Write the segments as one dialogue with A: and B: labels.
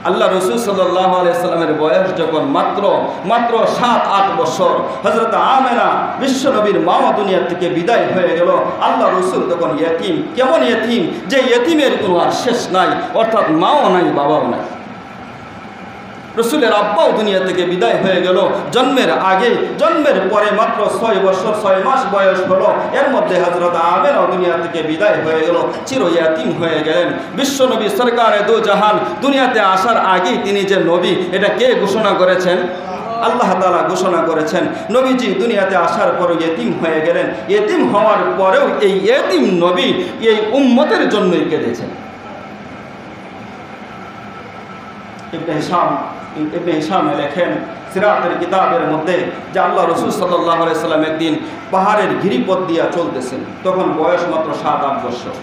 A: আল্লাহ রসুল সাল্লাল্লাহু আলাইহি সাল্লামের বয়স যখন মাত্র 7-8 বছর, হযরত আমেনা বিশ্বনবীর মা দুনিয়া থেকে বিদায় হয়ে গেল। আল্লাহ রসুল তখন ইয়েতিম। কেমন ইয়েতিম? যে ইয়েতিমের কোনো আর শেষ নাই, অর্থাৎ মাও নাই বাবাও নাই। রসুলের আব্বাও দুনিয়া থেকে বিদায় হয়ে গেল জন্মের আগে। জন্মের পরে মাত্র 6 বছর 6 মাস বয়স হলো, এর মধ্যে হযরত আমেনাও দুনিয়া থেকে বিদায় হয়ে গেল, চির ইয়াতিম হয়ে গেলেন। বিশ্বনবী সরকারে দু জাহান দুনিয়াতে আসার আগেই তিনি যে নবী, এটা কে ঘোষণা করেছেন? আল্লাহ তাআলা ঘোষণা করেছেন। নবীজি দুনিয়াতে আসার পরও ইয়েতিম হয়ে গেলেন। ইয়েতিম হওয়ার পরেও এই ইয়েতিম নবী এই উম্মতের জন্যই কেঁদেছেন। ইবনে হিশাম লেখেন সিরাতের কিতাবের মধ্যে যে আল্লাহ রসুল সাল্লাল্লাহু আলাইহি সাল্লাম একদিন পাহাড়ের গিরিপথ দিয়া চলতেছেন। তখন বয়স মাত্র 7-8 বছর।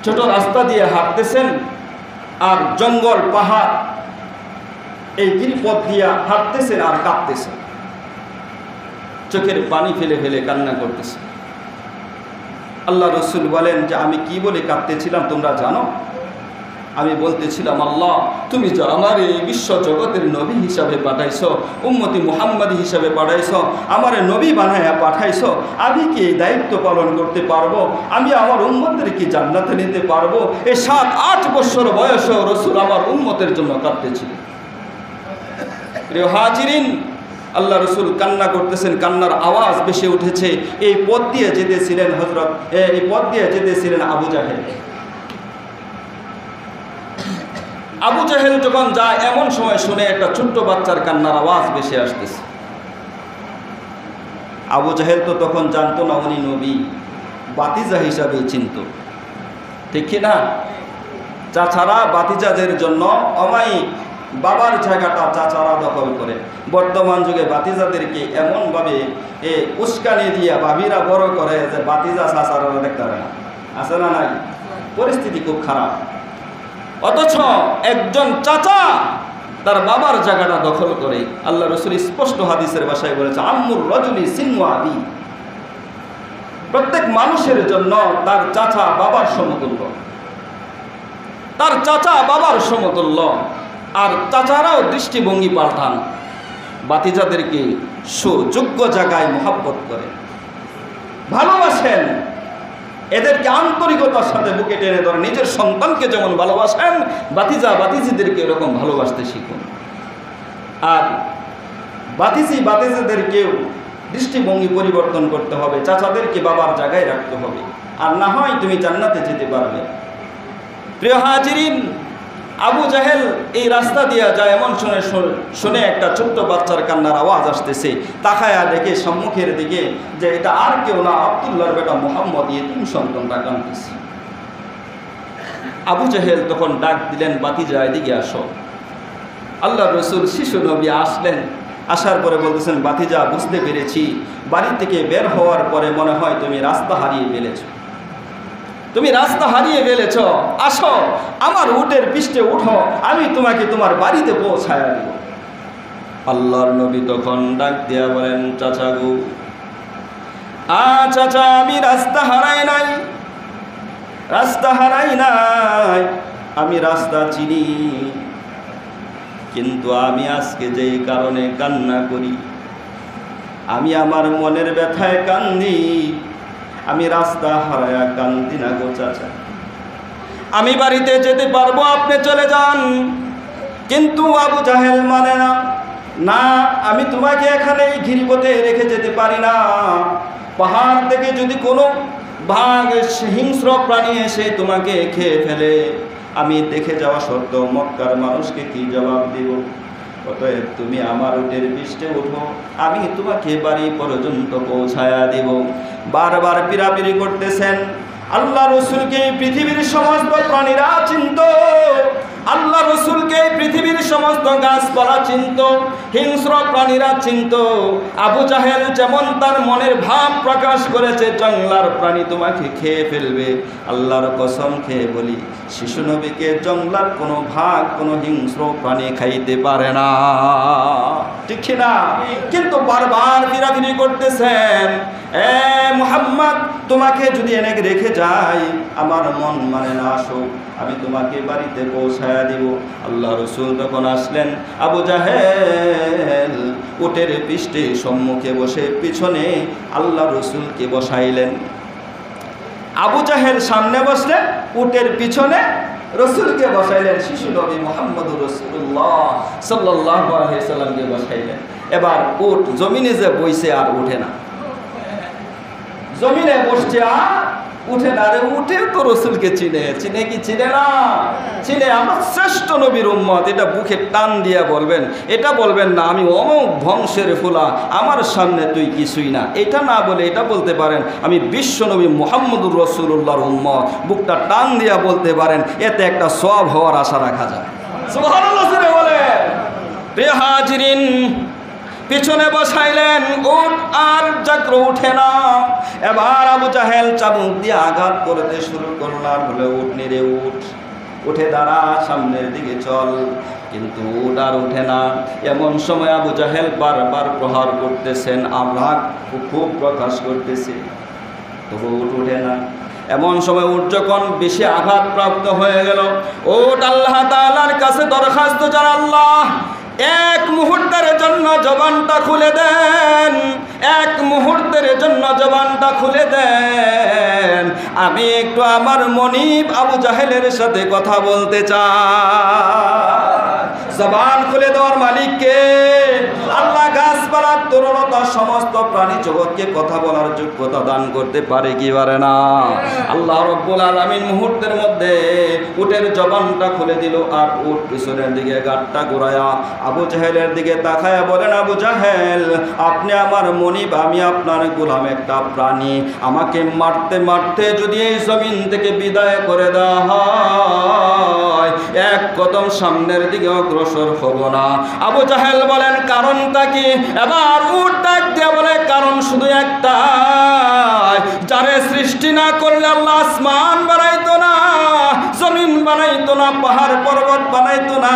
A: ছোট রাস্তা দিয়ে হাঁটতেছেন, আর জঙ্গল পাহাড় এই গিরিপথ দিয়া হাঁটতেছেন আর কাঁদতেছেন, চোখের পানি ফেলে ফেলে কান্না করতেছেন। আল্লাহ রসুল বলেন যে আমি কি বলে কাঁদতেছিলাম তোমরা জানো? আমি বলতেছিলাম, আল্লাহ তুমি যে আমার এই বিশ্ব জগতের নবী হিসাবে পাঠাইছো, উম্মতি মুহাম্মাদি হিসাবে পাঠাইছো, আমার নবী বানায়া পাঠাইছো, আমি কি এই দায়িত্ব পালন করতে পারবো? আমি আমার উম্মতদের কি জান্নাতে নিতে পারবো? এই 7-8 বছর বয়সেও রসুল আমার উম্মতের জন্য কাঁদতেছিলেন। প্রিয় হাজিরিন, আল্লাহ রসুল কান্না করতেছেন, কান্নার আওয়াজ বেশি উঠেছে। এই পথ দিয়ে যেতেছিলেন আবু জাহেল। আবু জাহেল যখন যায়, এমন সময় শুনে একটা ছোট্ট বাচ্চার কান্নার আওয়াজ বেশি আসতেছে। আবু জাহেল তো তখন জানতো না উনি নবী, বাতিজা হিসাবে চিনত, ঠিক না? চাচারা বাতিজাদের জন্য অমায়িক বাবার জায়গাটা চাচারা দখল করে। বর্তমান যুগে বাতিজাদেরকে এমনভাবে উস্কানি দিয়ে ভাবিরা বড় করে যে বাতিজা চাচারা দেখতে পারে না, আছে না নাই? পরিস্থিতি খুব খারাপ। অথচ একজন চাচা তার বাবার জায়গাটা দখল করে। আল্লাহ রসুল স্পষ্ট হাদিসের ভাষায় বলেছে, আম্মুর রজুলি সিন্নু আবি। প্রত্যেক মানুষের জন্য তার চাচা বাবার সমতুল্য, তার চাচা বাবার সমতুল্য। আর চাচারাও দৃষ্টিভঙ্গি পাল্টান, বাতিজাদেরকে সুযোগ্য জায়গায় মহব্বত করে, ভালোবাসেন, এদেরকে আন্তরিকতার সাথে বুকে টেনে ধরে। নিজের সন্তানকে যেমন ভালোবাসেন, বাতিজিদেরকে এরকম ভালোবাসতে শিখুন। আর বাতিজিদেরকেও দৃষ্টিভঙ্গি পরিবর্তন করতে হবে, চাচাদেরকে বাবার জায়গায় রাখতে হবে, আর না হয় তুমি জান্নাতে যেতে পারবে। প্রিয় হাজিরিন, আবু জাহেল এই রাস্তা দিয়ে যায়, এমন শুনে একটা ছোট্ট বাচ্চার কান্নার আওয়াজ আসতেছে। তাকায়া দেখে সম্মুখের দিকে যে এটা আর কেউ না, আব্দুল্লাহর বেটা মুহাম্মদ, ইয়েতিম সন্তানটা কাঁদতেছে। আবু জাহেল তখন ডাক দিলেন, বাতিজা এদিকে আসো। আল্লাহ রসুল শিশু নবী আসলেন। আসার পরে বলতেছেন, বাতিজা বুঝতে পেরেছি, বাড়ি থেকে বের হওয়ার পরে মনে হয় তুমি রাস্তা হারিয়ে ফেলেছো, তুমি রাস্তা হারিয়ে ফেলেছ। আসো, আমার উটের পৃষ্ঠে উঠো, আমি তোমাকে তোমার বাড়িতে পৌঁছায়া দিব। আল্লাহর নবী তখন ডাক দিয়া বলেন, চাচা গো, চাচা আমি রাস্তা হারাই নাই, আমি রাস্তা চিনি, কিন্তু আমি আজকে যে কারণে কান্না করি, আমি আমার মনের ব্যথায় কান্দি, আমি রাস্তা হারায়া কান্দি না গো চাচা। আমি বাড়িতে যেতে পারবো, আপনি চলে যান। কিন্তু আবু জাহেল মানে না, না আমি তোমাকে এখানে এই গিরিপথে রেখে যেতে পারি না। পাহাড় থেকে যদি কোনো বাঘ হিংস্র প্রাণী এসে তোমাকে খেয়ে ফেলে, আমি দেখে যাওয়া সত্ত্বেও মক্কার মানুষকে কি জবাব দিব? অতএব তুমি আমার উটের পৃষ্ঠে উঠো, আমি তোমাকে বাড়ি পর্যন্ত পৌঁছায়া দেব। বারবার পিরাপিরি করতেছেন। আল্লাহ রসুলকে পৃথিবীর সমস্ত প্রাণীরা চিনত, আল্লাহ রসুলকে পৃথিবীর সমস্ত গাছপালা চিনত, হিংস্র প্রাণীরা চিনত। আবু জাহেল যেমন তার মনের ভাব প্রকাশ করেছে, জঙ্গলার প্রাণী তোমাকে খেয়ে ফেলবে, আল্লাহর কসম খেয়ে বলি, শিশু নবীকে জঙ্গলার কোনো ভাগ, কোনো হিংস্র প্রাণী খাইতে পারে না, ঠিক না? কিন্তু বারবার ফিরাফিরি করতেছেন। এ মুহাম্মদ, তোমাকে যদি এনে রেখে যাই, আমার মন মানে না আসো, আমি তোমাকে বাড়িতে পৌঁছায়া দিব। আল্লাহ রসুল তখন আসলেন। আবু জাহেল উটের পৃষ্ঠে সম্মুখে বসে পিছনে আল্লাহ রসুলকে বসাইলেন। আবু জাহেল সামনে বসলেন, উটের পিছনে রসুলকে বসাইলেন। শিশু নবী মুহাম্মদুর রাসূলুল্লাহ সাল্লাল্লাহু আলাইহি সাল্লামকে বসাইলেন। এবার উট জমিনে যে বইছে আর উঠে না, জমিনে বসছে আর উঠে না। আরে উঠে তো রসুলকে চিনে, চিনে কি চিনে না? চিনে। আমার শ্রেষ্ঠ নবীর উম্মত, এটা বুকে টান দিয়া বলবেন। এটা বলবেন না আমি অমুক বংশের ফুলা, আমার সামনে তুই কিছুই না, এটা না বলে এটা বলতে পারেন আমি বিশ্ব নবী মুহাম্মদুর রাসূলুল্লাহর উম্মত। বুকটা টান দিয়া বলতে পারেন, এতে একটা সওয়াব হওয়ার আশা রাখা যায়। সুবহানাল্লাহ বলে। প্রিয় হাজিরিন, পিছনে বসাইলেন, উট আর চক্র উঠে না। এবার আবু জাহেল চাবুক দিয়ে আঘাত করতে শুরু করলাম। বলে উঠ নিরে উঠ, উঠে দাঁড়া, সামনের দিকে চল। কিন্তু উট আর উঠে না। এমন সময় আবু জাহেল বারবার প্রহার করতেছেন, আমরা খুব প্রকাশ করতেছি, তবু উট উঠে না। এমন সময় উট যখন বেশি আঘাতপ্রাপ্ত হয়ে গেল, উট আল্লাহ তাআলার কাছে দরখাস্ত জানাল, আল্লাহ এক মুহূর্তের জন্য জবানটা খুলে দেন, এক মুহূর্তের জন্য জবানটা খুলে দেন, আমি একটু আমার মনিব আবু জাহেলের সাথে কথা বলতে চাই। জবান খুলে দেওয়ার মালিক কে? আল্লাহ। গাছপালা, তরুণতা, সমস্ত প্রাণী জগৎকে কথা বলার যোগ্যতা দান করতে পারে কি পারে না? আল্লাহ রব্বুল আলামিন মুহূর্তের মধ্যে উটের জবানটা খুলে দিল। আর উট পিছনের দিকে গাটটা ঘুরায়া আবু জাহেলের দিকে তাকায়া বলেন, আবু জাহেল, আপনি আমার মনিব, আমি আপনার গোলাম, একটা প্রাণী। আমাকে মারতে মারতে যদি এই জমিন থেকে বিদায় করে দেওয়া হয়, এক কদম সামনের দিকে অগ্রসর হব না। আবু জাহেল বলেন, কারণটা কি? এবার উট ডাক দিয়ে বলে, কারণ শুধু একটা, যারে সৃষ্টি না করলে আল্লাহ আসমান বানাইতো না, জমিন বানাইতো না, পাহাড় পর্বত বানাইতো না,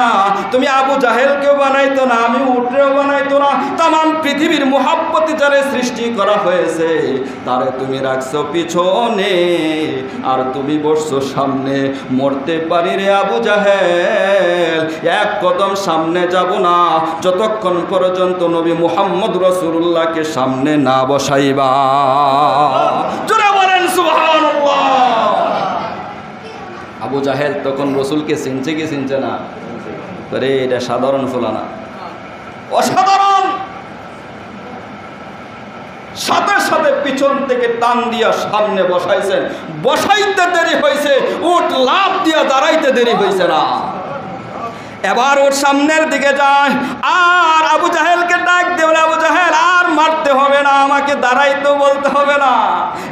A: তুমি আবু জাহেলকেও বানাইতো না, আমি উটরেও বানাইতো না। তামাম পৃথিবীর মুহাব্বতে যারে সৃষ্টি করা হয়েছে, তারে তুমি রাখছো পিছনে আর তুমি বসছো সামনে। মরতে পারি রে আবু জাহেল, এক কদম সামনে যাব না যতক্ষণ পর্যন্ত নবী মুহাম্মদ রাসূলুল্লাহকে সামনে না বসাইবা। জোরে বলেন সুবহানাল্লাহ। আবু জাহেল তখন রসুলকে চিনছে কি চিনছে না? রে এটা সাধারণ ফুলা না, অসাধারণ। সাথে সাথে পিছন থেকে টান দিয়া সামনে বসাইছেন। বসাইতে দেরি হয়েছে, উট লাফ দিয়া দাঁড়াইতে দেরি হয়েছে না। এবার ওর সামনের দিকে যায় আর আবু জাহেলকে ডাক দিয়ে বলে, আবু জাহেল আর মারতে হবে না, আমাকে দাঁড়াইতে বলতে হবে না।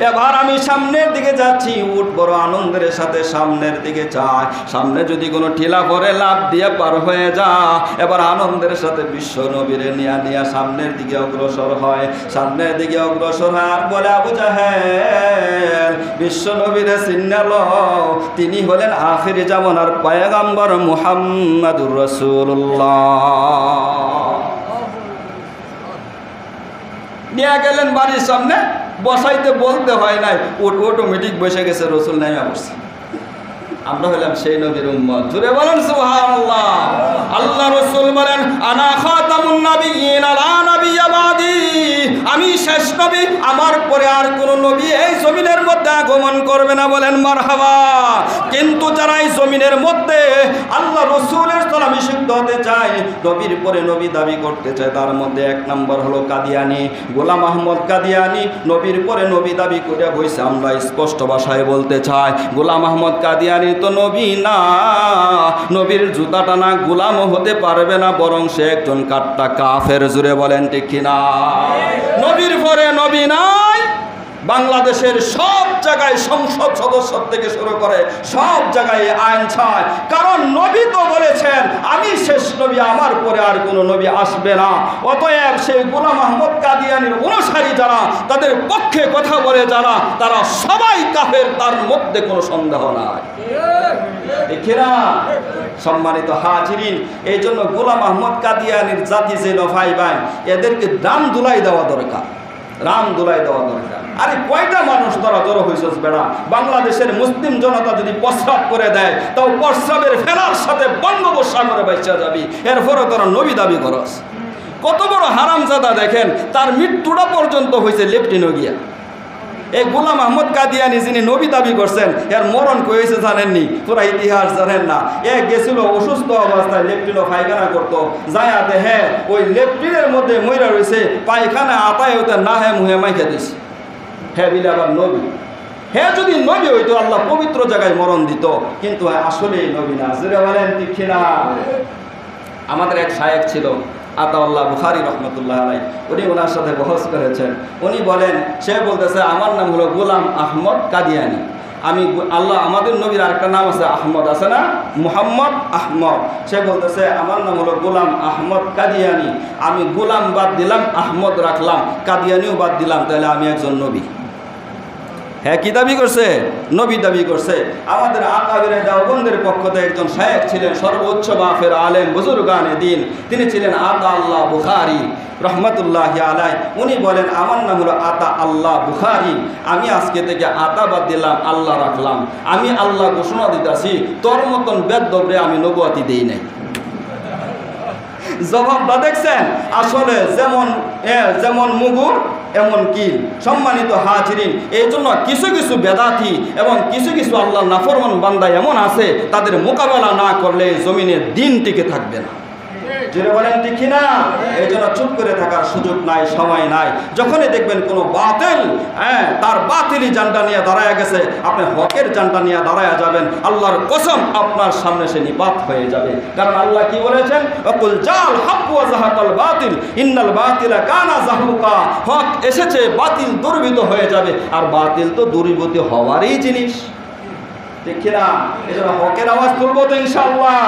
A: এবার আমি সামনের দিকে যাচ্ছি। উট বড় আনন্দের সাথে সামনের দিকে যায়। সামনে যদি কোনো টিলা পরে লাফ দিয়ে পার হয়ে যা, এবার আনন্দের সাথে বিশ্ব নবীরে নিয়া সামনের দিকে অগ্রসর হয়। সামনের দিকে অগ্রসর হয় আর বলে, আবু জাহেল, বিশ্ব নবীরে চিন্নাল, তিনি হলেন আখির জামানার পয়গম্বর মুহাম্মদুর রাসূলুল্লাহ। নিয়ে গেলেন বাড়ির সামনে, বসাইতে বলতে হয় নাই, অটোমেটিক বসে গেছে, রসুল নাই বসছে। আমরা হলাম সেই নবীর উম্মত। জোরে বলেন সুবহানাল্লাহ। আল্লাহ রাসূল বলেন, আনা খাতামুন নাবিয়্যিন লা নাবিয়্যা বাদি, আমি শেষ নবী, আমার পরে আর কোন নবী এই জমিনের মধ্যে আগমন করবে না। বলেন মারহাবা। কিন্তু যারা এই জমিনের মধ্যে আল্লাহ রাসূলের স্থলাভিষিক্ত হতে চায়, নবীর পরে নবী দাবি করতে চায়, তার মধ্যে এক নম্বর হলো কাদিয়ানি, গোলাম আহমদ কাদিয়ানি। নবীর পরে নবী দাবি করে বইছে। আমরা স্পষ্ট ভাষায় বলতে চাই, গোলাম আহমদ কাদিয়ানি তো নবী না, নবীর জুতা টানা গোলামও হতে পারবে না, বরং সে একজন কাট্টা কাফের। জুড়ে বলেন ঠিক কিনা? নবীর পরে নবী নাই। বাংলাদেশের সব জায়গায় সংসদ সদস্য থেকে শুরু করে সব জায়গায় আইন ছায়, কারণ নবী তো বলেছেন আমি শেষ নবী, আমার পরে আর কোনো নবী আসবে না। অতএব সেই গোলাম আহমদ কাদিয়ানির অনুসারী যারা, তাদের পক্ষে কথা বলে যারা, তারা সবাই কাফের, তার মধ্যে কোনো সন্দেহ নাই। ঠিক না? সম্মানিত হাজিরিন, এই জন্য গোলাম আহমদ কাদিয়ানির জাতি যে নফাই ভাই, এদেরকে দাম দুলাই দেওয়া দরকার। রাম দুলাই দেওয়া দরকার। আরে কয়টা মানুষ তোরা জড়ো হয়েছিস বেড়া? বাংলাদেশের মুসলিম জনতা যদি প্রস্রাব করে দেয় তাও প্রস্রাবের ফেনার সাথে বঙ্গোপসাগরে বাইচা যাবি, এরপরে তোরা নবী দাবি করস। কত বড় হারামজাদা দেখেন, তার মৃত্যুটা পর্যন্ত হয়েছে লেফটিনো গিয়া। এই গোলাম আহমদ কাদিয়ানি যিনি নবী দাবি করছেন, এর মরণ কয়েছে জানেননি? পুরা ইতিহাস জানেন না। এ গেছিল অসুস্থ অবস্থায়, লেফটিনো পায়খানা করতো, যায়া দেহে ওই লেফটিনের মধ্যে মইরা রয়েছে, পায়খানা আতায় হইতে না হে মুহে মাইখা দিছে। হ্যাঁ বিলে আবার নবী। হ্যাঁ যদি নবী হইতো আল্লাহ পবিত্র জায়গায় মরণ দিত, কিন্তু আসলে নবী না। জুড়ে বলেন ঠিক কিনা? আমাদের এক শায়েখ ছিল আতাউল্লাহ বুখারী রহমতুল্লাহ আলাই, উনি ওনার সাথে বহস করেছেন। উনি বলেন, সে বলতেছে আমার নাম হলো গোলাম আহমদ কাদিয়ানি। আমি আল্লাহ, আমাদের নবীর আরেকটা নাম আছে আহমদ, আছে না? মুহাম্মদ আহমদ। সে বলতেছে আমার নাম হলো গোলাম আহমদ কাদিয়ানি। আমি গোলাম বাদ দিলাম, আহমদ রাখলাম, কাদিয়ানিও বাদ দিলাম, তাহলে আমি একজন নবী। হ্যাঁ, কি দাবি করছে? নবী দাবি করছে। আমাদের আকাবিরে দেওবন্দের পক্ষ থেকে একজন শায়েখ ছিলেন, সর্বোচ্চ মাফের আলেম, বুজুর্গানে দিন, তিনি ছিলেন আতা আল্লাহ বুখারী রহমতুল্লাহি আলাই। উনি বলেন আমার নাম হলো আতা আল্লাহ বুখারী, আমি আজকে থেকে আতা বাদ দিলাম, আল্লাহ রাখলাম। আমি আল্লাহ ঘোষণা দিতেছি, তোর মতন বেদবরে আমি নবুয়াতি দেই নাই। জবাবটা দেখছেন? আসলে যেমন মুগুর এমন কিল। সম্মানিত হাজিরিন, এই জন্য কিছু কিছু বেদাতি এবং কিছু কিছু আল্লাহর নাফরমান বান্দা এমন আছে, তাদের মোকাবেলা না করলে জমিনে দিন টিকে থাকবে না। জোরে বলেন ঠিক না? এই জন্য চুপ করে থাকার সুযোগ নাই, সময় নাই। যখনই দেখবেন কোনো বাতিল তার বাতিলি জানটা নিয়ে দাঁড়ায় গেছে, আপনি হকের জানটা নিয়ে দাঁড়ায় যাবেন, আল্লাহর কসম আপনার সামনে সে নিপাত হয়ে যাবে। কারণ আল্লাহ কি বলেছেন? ওয়াকুল জাল হক ওয়া যাহাকাল বাতিল ইন্নাল বাতিলা কানা যাহুকা। হক এসেছে, বাতিল দুর্বৃত হয়ে যাবে, আর বাতিল তো দুর্বৃত হওয়ারই জিনিস। ঠিক না? এজন্য হকের আওয়াজ তুলবো তো ইনশাআল্লাহ,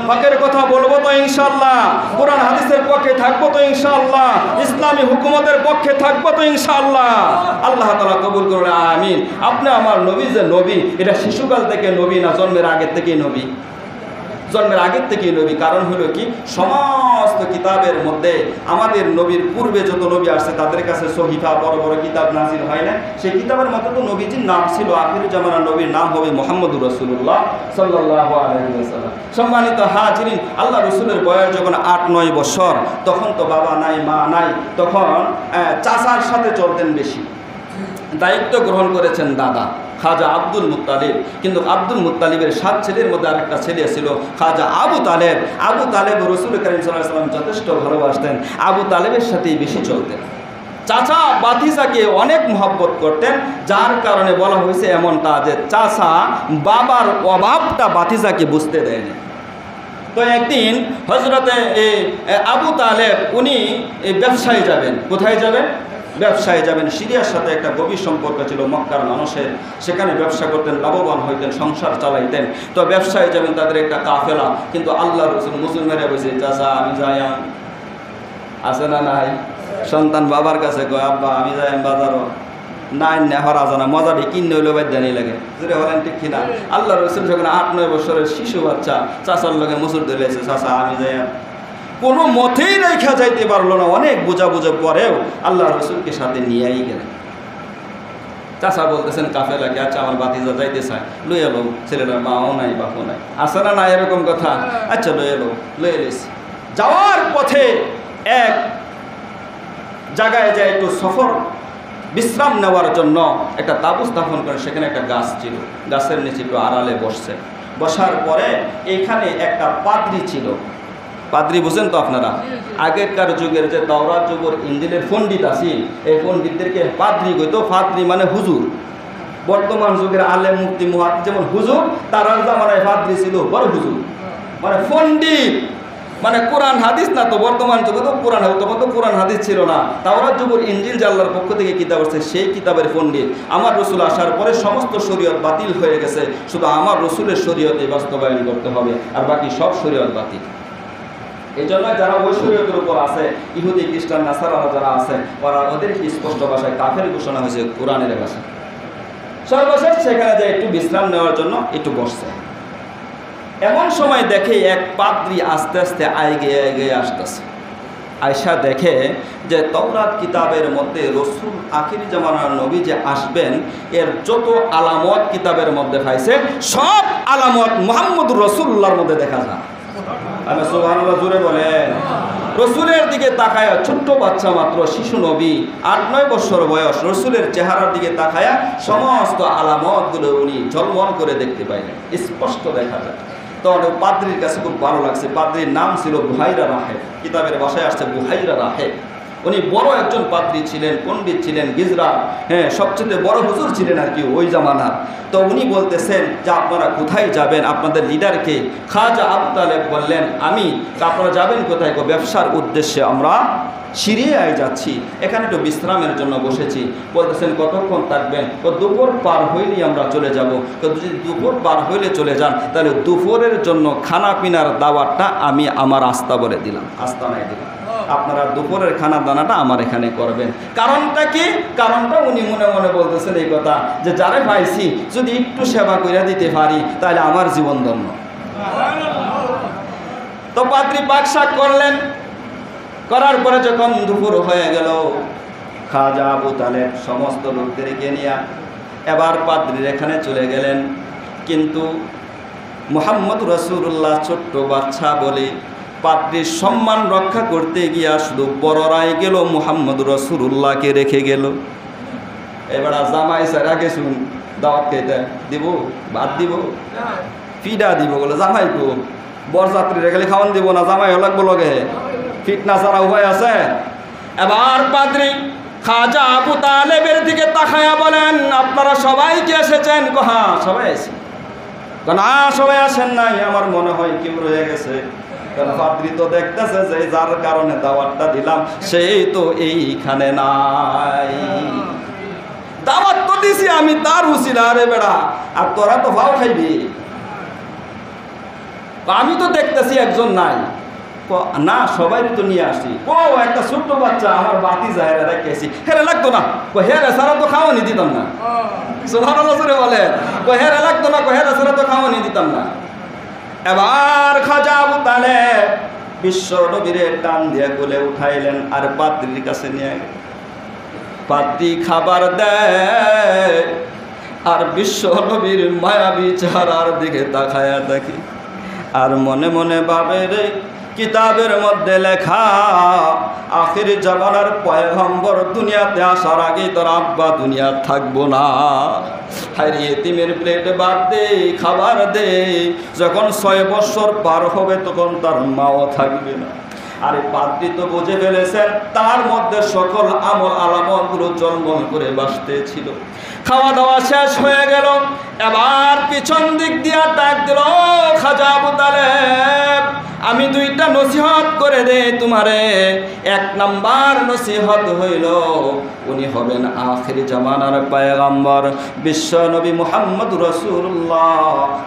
A: হকের কথা বলবো তো ইনশাআল্লাহ, কোরআন হাদিসের পক্ষে থাকবো তো ইনশাআল্লাহ, ইসলামী হুকুমতের পক্ষে থাকবো তো ইনশাআল্লাহ। আল্লাহ তাআলা কবুল করুন, আমিন। আপনি আমার নবী যে নবী, এটা শিশুকাল থেকে নবী না, জন্মের আগের থেকেই নবী। জন্মের আগের থেকেই নবী। কারণ হলো কি, সমস্ত কিতাবের মধ্যে আমাদের নবীর পূর্বে যত নবী আসছে তাদের কাছে সহিফা, বড় বড় কিতাব নাজিল হয় না। সেই কিতাবের মধ্যে তো নবীজির নাম ছিল, আখির জামানার নবীর নাম হবে মুহাম্মদুর রাসূলুল্লাহ সাল্লাল্লাহু আলাইহি ওয়াসাল্লাম। সম্মানিত হাজিরিন, আল্লাহ রসুলের বয়স যখন 8-9 বছর, তখন তো বাবা নাই, মা নাই, তখন চাচার সাথে চলতেন বেশি। দায়িত্ব গ্রহণ করেছেন দাদা খাজা আব্দুল মুত্তালিব। কিন্তু আব্দুল মুত্তালিবের 7 ছেলের মধ্যে আরেকটা ছেলে ছিল খাজা আবু তালেব। আবু তালেব রসুল করিম সাল্লাল্লাহু আলাইহি ওয়াসাল্লাম যথেষ্ট ভালোবাসতেন, আবু তালেবের সাথেই বেশি চলতেন। চাচা বাতিজাকে অনেক মহব্বত করতেন, যার কারণে বলা হয়েছে এমনটা যে চাচা বাবার অভাবটা বাতিজাকে বুঝতে দেয়নি। তো একদিন হজরতে আবু তালেব উনি ব্যবসায় যাবেন। কোথায় যাবেন? ব্যবসায় যাবেন। সিরিয়ার সাথে একটা গভীর সম্পর্ক ছিল মক্কার মানুষের, সেখানে ব্যবসা করতেন, লাভবান হইতেন, সংসার চালাইতেন। তো ব্যবসায় যাবেন, তাদের একটা কাফেলা। কিন্তু আল্লাহ রসুল মুসলমানেরা বলছে, চাচা আমি যাই, আছে না নাই? সন্তান বাবার কাছে কয়, আব্বা আমি যাই বাজারও নাই, নেহরা জানা মজাটি কিনে হইলেও বাদ্যানি লাগে। যেটা হলেন ঠিক কিনা? আল্লাহ রসুল যখন 8-9 বছরের শিশু বাচ্চা চাচার লগে মুসুর দিলেছে, চাচা আমি যাই, কোনো মতেই রেখা যাইতে পারলো না। অনেক বোঝা পরেও আল্লাহ রসুলকে সাথে নিয়েই গেলেন। চাচা বলতেছেন কাফেলাকে, আচ্ছা আমার বাতিজা যাইতে চায়, লইয়া লো, ছেলেটার মাও নাই বাপও নাই, আসে না না এরকম কথা, আচ্ছা লইয়া লো, লইয়া লিস। যাওয়ার পথে এক জায়গায় যায় একটু সফর বিশ্রাম নেওয়ার জন্য একটা তাঁবু স্থাপন করে, সেখানে একটা গাছ ছিল, গাছের নিচে একটু আড়ালে বসছে। বসার পরে এখানে একটা পাদ্রী ছিল। পাদ্রী বুঝেন তো আপনারা? আগেরকার যুগের যে তাওরাত যুগের ইঞ্জিলের পণ্ডিত আছে, এই পণ্ডিতদেরকে পাদ্রী কইতো। পাদ্রী মানে হুজুর। বর্তমান যুগের আলেম মুফতি মুহাদ্দিস যেমন হুজুর, তার জামানায় পাদ্রী ছিল বড় হুজুর, মানে পণ্ডিত। মানে কোরআন হাদিস না তো, বর্তমান যুগে তো কোরআন, তখন তো কোরআন হাদিস ছিল না। তাওরাত যুগের ইঞ্জিল যে আল্লাহর পক্ষ থেকে কিতাব আসছে, সেই কিতাবের পণ্ডিত। আমার রসুল আসার পরে সমস্ত শরীয়ত বাতিল হয়ে গেছে, শুধু আমার রসুলের শরীয়তে বাস্তবায়ন করতে হবে, আর বাকি সব শরীয়ত বাতিল। এই জন্য যারা ওই শরীয়তের উপর আছে, ইহুদি খ্রিস্টান নাসারারা যারা আছে, ওরা ওদেরকে স্পষ্ট ভাষায় কাফের ঘোষণা হয়েছে কোরআনের ভাষায়। সর্বশেষ সেখানে যে একটু বিশ্রাম নেওয়ার জন্য একটু বসছে। এমন সময় দেখে এক পাদ্রী আস্তে আস্তে এগিয়ে আসতেছে। আয়েশা দেখে যে তাওরাত কিতাবের মধ্যে রসুল আখিরি জামানার নবী যে আসবেন এর যত আলামত কিতাবের মধ্যে পাইছে সব আলামত মুহাম্মদুর রাসূলুল্লাহর মধ্যে দেখা যায়। আমি সুবহানাল্লাহ জোরে বলেন। রসুলের দিকে তাকায়া ছোট্ট বাচ্চা মাত্র শিশু নবী 8-9 বছর বয়স রসুলের চেহারার দিকে তাকায়া সমস্ত আলামতগুলো উনি ঝলমল করে দেখতে পাইলেন, স্পষ্ট দেখা যায়। তখন পাদ্রির কাছে খুব ভালো লাগছে। পাদ্রির নাম ছিল বুহাইরা রাহেব, কিতাবের ভাষায় আসছে বুহাইরা রাহেব। উনি বড় একজন পাদ্রী ছিলেন, পণ্ডিত ছিলেন, গিজরা, সবচেয়ে বড় হুজুর ছিলেন আর কি ওই জামানার। তো উনি বলতেছেন যে আপনারা কোথায় যাবেন, আপনাদের লিডারকে? খাজা আবু তালেব বললেন আমি। আপনারা যাবেন কোথায়? ব্যবসার উদ্দেশ্যে আমরা সিরিয়ায় যাচ্ছি, এখানে একটু বিশ্রামের জন্য বসেছি। বলতেছেন কতক্ষণ থাকবেন? দুপুর পার হইলেই আমরা চলে যাব। তো যদি দুপুর পার হইলে চলে যান তাহলে দুপুরের জন্য খানা পিনার দাওয়াতটা আমি আমার আস্তাবলে দিলাম, আস্তানায় দিলাম। আপনারা দুপুরের খানা দানাটা আমার এখানে করবেন। কারণটা কি? কারণটা উনি মনে মনে বলতেছেন এই কথা যে যারে পাইছি যদি একটু সেবা করে দিতে পারি তাহলে আমার জীবন ধন্য। তো পাদ্রী পাকশাক করলেন। করার পরে যখন দুপুর হয়ে গেল, খাজা আবু তালেব সমস্ত লোকদেরকে নিয়ে এবার পাদ্রীর এখানে চলে গেলেন। কিন্তু মুহাম্মদ রাসূলুল্লাহ ছোট্ট বাচ্চা বলে পাদ্রীর সম্মান রক্ষা করতে গিয়া শুধু বড়রাই গেল, মুহাম্মদ রাসূলুল্লাহকে রেখে গেল। এবার জামাই সারা গেছুন দাওয়াত খেতে দিব, ভাত দিব, ফিডা দিব, বলে জামাই কো বরযাত্রী রেখে খাওয়ান দিব না, জামাই লাগবো লগে, ফিটনা ছাড়া উপায় আছে? এবার পাদ্রী খাজা আবু তালেবের দিকে তাকায়া বলেন আপনারা সবাই কি এসেছেন? হ্যাঁ সবাই এসেছি। না সবাই আসেন নাই, আমার মনে হয় কেউ রয়ে গেছে। কারণ পাদ্রী তো দেখতেছে যে যার কারণে দাওয়াতটা দিলাম সেই তো এইখানে নাই। দাওয়াত তো দিছি আমি তার উসিলা, রে বেড়া, আর তোরা তো ভাও খাইবি। আমি তো দেখতেছি একজন নাই। না সবাই তো নিয়ে আসি। ও একটা ছোট্ট বাচ্চা আমার বাতি যায় রেখেছি, হেরে লাগতো না, হেরে সারা তো খাওয়ানি দিতাম না। সুবহানাল্লাহ বলে হেরে লাগতো না, হেরে সারা তো খাওয়ানি দিতাম না। এবার খাজা আবু তালেব বিশ্ব নবীর টান দিয়ে কোলে উঠাইলেন আর পাদ্রীর কাছে নিয়ে গেলেন। পাদ্রী খাবার দেয় আর বিশ্ব নবীর মায়াবী চেহারার দিকে তাকায়া দেখি আর মনে মনে ভাবে রে কিতাবের মধ্যে লেখা আখির জামানার পয়গম্বর দুনিয়াতে আসার আগে তোর আব্বা দুনিয়া থাকবো না। হায়রে এতিমের প্লেট বাদ দে, খাবার দে, যখন 6 বছর পার হবে তখন তার মাও থাকবে না। আরে পাদ্রী তো বুঝে ফেলেছেন তার মধ্যে সকল আমল আলামতগুলো জলমল করে বাসতেছিল। খাওয়া দাওয়া শেষ হয়ে গেল। এবার পিছন দিক দিয়া ডাক দিল খাজা আবু তালেব আমি 2টা নসিহত করে দে তোমারে। 1 নাম্বার নসিহত হইল উনি হবেন আখিরি জামানার পয়গম্বর বিশ্ব নবী মুহাম্মদ রাসূলুল্লাহ।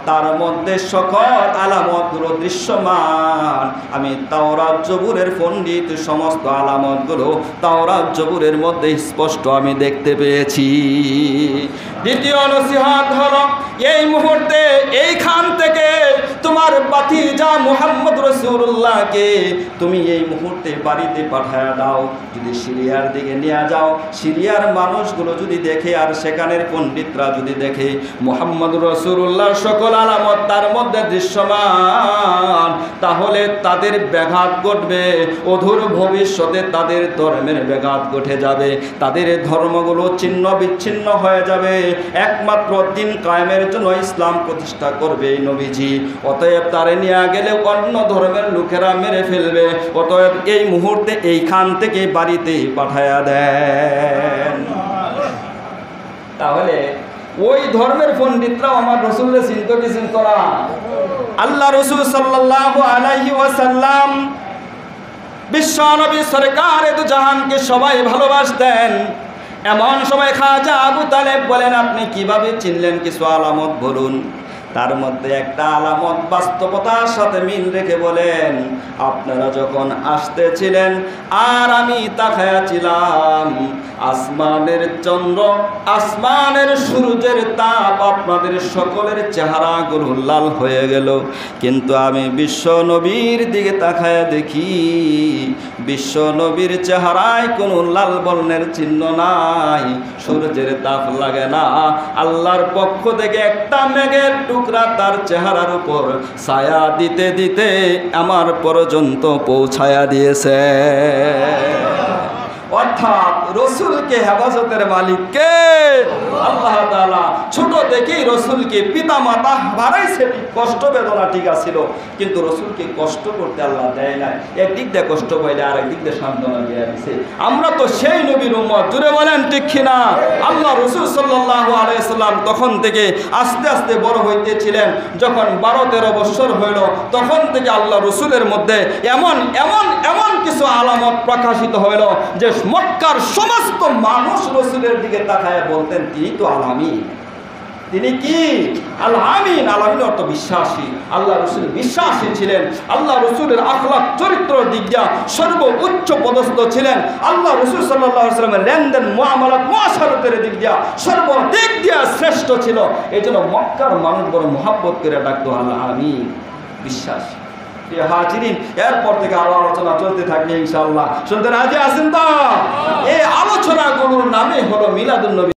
A: তার মধ্যে সকল আলামতগুলো দৃশ্যমান। আমি তাওরাত জবুরের পণ্ডিত, সমস্ত আলামতগুলো তাওরাত জবুরের মধ্যে স্পষ্ট আমি দেখতে পেয়েছি। দ্বিতীয় নসিহত হলো এই মুহূর্তে এইখান থেকে তোমার ভাতিজা মুহাম্মদ রাসূলুল্লাহকে তুমি এই মুহূর্তে বাড়িতে পাঠায়া দাও। যদি সিরিয়ার দিকে নিয়ে যাও, সিরিয়ার মানুষগুলো যদি দেখে আর সেখানের পণ্ডিতরা যদি দেখে মুহাম্মদ রাসূলুল্লাহর সকল আলামত তার মধ্যে দৃশ্যমান, তাহলে তাদের ব্যাঘাত ঘটবে। অদূর ভবিষ্যতে তাদের ধর্মের ব্যাঘাত ঘটে যাবে, তাদের ধর্মগুলো ছিন্ন বিচ্ছিন্ন হয়ে যাবে। একমাত্র দিন কায়েমের জন্য ইসলাম প্রতিষ্ঠা করবে নবীজি। অতএব তারে নিয়ে গেলে অন্য ধর্মের লোকেরা মেরে ফেলবে। অতএব এই মুহূর্তে এইখান থেকে বাড়িতে পাঠায়া দেন। তাহলে ওই ধর্মের পণ্ডিতরাও আমার রসুলের চিন্তা কি চিন্তা না? আল্লাহ রসুল সাল্লাল্লাহু আলাইহি ওয়াসাল্লাম বিশ্ব নবী সরকার দু জাহানকে সবাই ভালোবাসতেন। এমন সময় খাজা আবু তালেব বলেন আপনি কিভাবে চিনলেন, কিছু আলামত বলুন। তার মধ্যে একটা আলামত বাস্তবতার সাথে মিল রেখে বলেন, আপনারা যখন আসতেছিলেন আর আমি তাকায়াছিলাম, আসমানের চন্দ্র, আসমানের সূর্যের তাপ আপনাদের সকলের চেহারাগুলো লাল হয়ে গেল। কিন্তু আমি বিশ্ব নবীর দিকে তাকায়া দেখি, বিশ্ব নবীর চেহারায় কোনো লাল বর্ণের চিহ্ন নাই, সূর্যের তাপ লাগে না। আল্লাহর পক্ষ থেকে একটা মেঘের টুকরা তার চেহারার উপর ছায়া দিতে দিতে আমার পর্যন্ত পৌঁছায়া দিয়েছে। অর্থাৎ রসুলকে হেফাজতের মালিককে আল্লাহ তাআলা ছোট থেকেই রসুলকে পিতা মাতা হারাইছে, কষ্ট বেদনা ঠিক আছিল, কিন্তু রসুলকে কষ্ট করতে আল্লাহ দেয় নাই। একদিক দিয়ে কষ্ট পাইলে আর একদিক দিয়ে সান্ত্বনা দিয়ে দিছে। আমরা তো সেই নবীর উম্মত, জুড়ে বলেন ঠিক কিনা? আল্লাহ রসুল সাল্লাল্লাহু আলাইহি সাল্লাম তখন থেকে আস্তে আস্তে বড় হইতেছিলেন। যখন 12-13 বছর হইল, তখন থেকে আল্লাহ রসুলের মধ্যে এমন এমন এমন কিছু আলামত প্রকাশিত হইল যে মক্কার সমস্ত মানুষ রসুলের দিকে তাকায় বলতেন, তিনি তো আল আমিন। তিনি কি? আল আমিন। আল আমিন অর্থ বিশ্বাসী। আল্লাহ রসুল বিশ্বাসী ছিলেন। আল্লাহ রসুলের আখলাক চরিত্র দিক দিয়া সর্বোচ্চ পদস্থ ছিলেন। আল্লাহ রসুল সাল্লাল্লাহু আলাইহি ওয়াসাল্লামের লেনদেন মুআমালাত মুআশারাতের দিক দিয়া সর্বদিক দিয়া শ্রেষ্ঠ ছিল। এই জন্য মক্কার মানুষ বড় মহব্বত করে ডাকতো আল আমিন, বিশ্বাসী। হাজিরিন, এরপর থেকে আরো আলোচনা চলতে থাকবে ইনশাআল্লাহ। শুনতে রাজি আছেন তো? এই আলোচনাগুলোর নামে হলো মিলাদুন নবী।